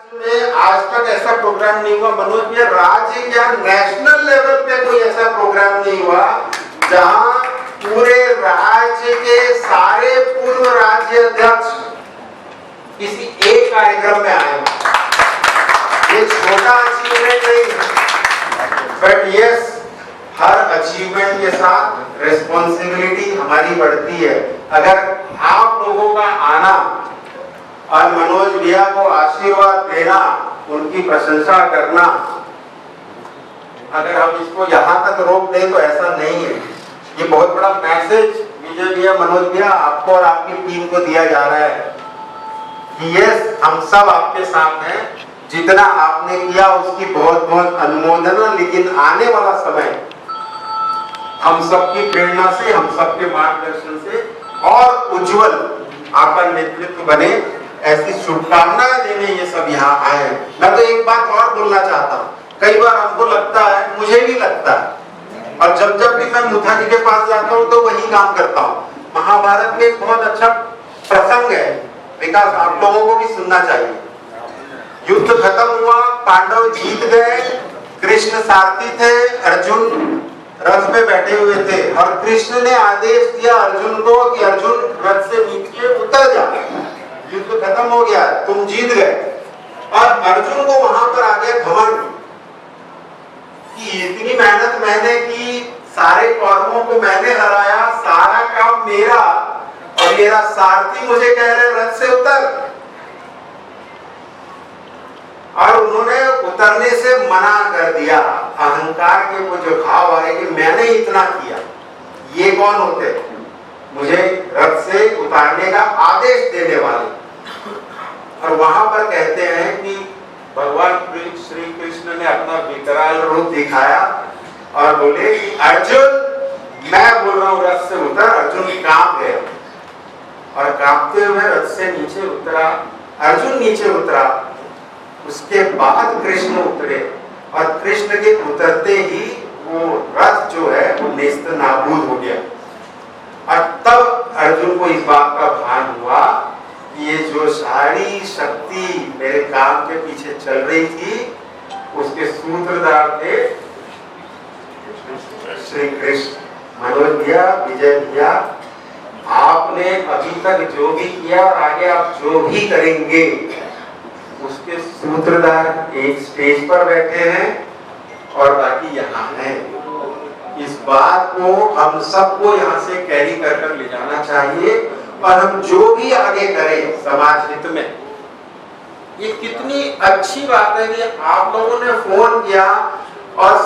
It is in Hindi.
में आज तक ऐसा प्रोग्राम नहीं हुआ मनोज भैया, राज्य या नेशनल लेवल पे कोई ऐसा प्रोग्राम नहीं हुआ जहां पूरे राज्य के सारे पूर्व राज्य अध्यक्ष किसी एक कार्यक्रम में आए। ये छोटा अचीवमेंट नहीं है, बट यस, हर अचीवमेंट के साथ रिस्पॉन्सिबिलिटी हमारी बढ़ती है। अगर आप लोगों का आना और मनोज भैया को आशीर्वाद देना, उनकी प्रशंसा करना, अगर हम इसको यहाँ तक रोक दें तो ऐसा नहीं है। ये बहुत बड़ा मैसेज विजय भैया, मनोज भैया, आपको और आपकी टीम को दिया जा रहा है कि यस, हम सब आपके साथ हैं। जितना आपने किया उसकी बहुत बहुत अनुमोदना, लेकिन आने वाला समय हम सबकी प्रेरणा से, हम सबके मार्गदर्शन से और उज्जवल आपका नेतृत्व बने, ऐसी शुभकामनाएं देने ये सब यहाँ आए। मैं तो एक बात और बोलना चाहता हूँ, कई बार हमको लगता है, मुझे भी लगता है, और जब जब भी मैं मुथा जी के पास जाता हूँ तो वही काम करता हूँ। महाभारत में एक बहुत अच्छा प्रसंग है, विकास, आप लोगों को भी सुनना चाहिए। युद्ध खत्म हुआ, पांडव जीत गए, कृष्ण सारथी थे, अर्जुन रथ पे बैठे हुए थे, और कृष्ण ने आदेश दिया अर्जुन को कि अर्जुन रथ से नीचे उतर जा, युद्ध खत्म हो गया, तुम जीत गए। और अर्जुन को वहां पर आ गया घमंड कि इतनी मेहनत मैंने की, सारे कौरवों को मैंने हराया, सारा काम मेरा, और मेरा सारथी मुझे कह रहे रथ से उतर। और उन्होंने उतरने से मना कर दिया। अहंकार के वो जो भाव आए कि मैंने इतना किया, ये कौन होते मुझे रथ से उतारने का आदेश देने वाले। और वहां पर कहते हैं कि भगवान श्री कृष्ण ने अपना विकराल रूप दिखाया और बोले कि अर्जुन, मैं बोल रहा हूं रथ से उतर। अर्जुन कांप गया और कांपते हुए रथ से नीचे उतरा, अर्जुन नीचे उतरा। उसके बाद कृष्ण उतरे, और कृष्ण के उतरते ही वो रथ जो है वो नेस्त नाबूद हो गया। और तब अर्जुन को इस बात का भान हुआ कि ये जो सारी शक्ति मेरे काम के पीछे चल रही थी, उसके सूत्रधार थे श्री कृष्ण। मनोज भैया, विजय भैया, आपने अभी तक जो भी किया और आगे आप जो भी करेंगे, उसके सूत्रधार एक स्टेज पर बैठे हैं और बाकी यहाँ हैं। इस बात को हम सबको यहाँ से कैरी कर ले जाना चाहिए, और हम जो भी आगे करें समाज हित में। ये कितनी अच्छी बात है कि आप लोगों ने फोन किया और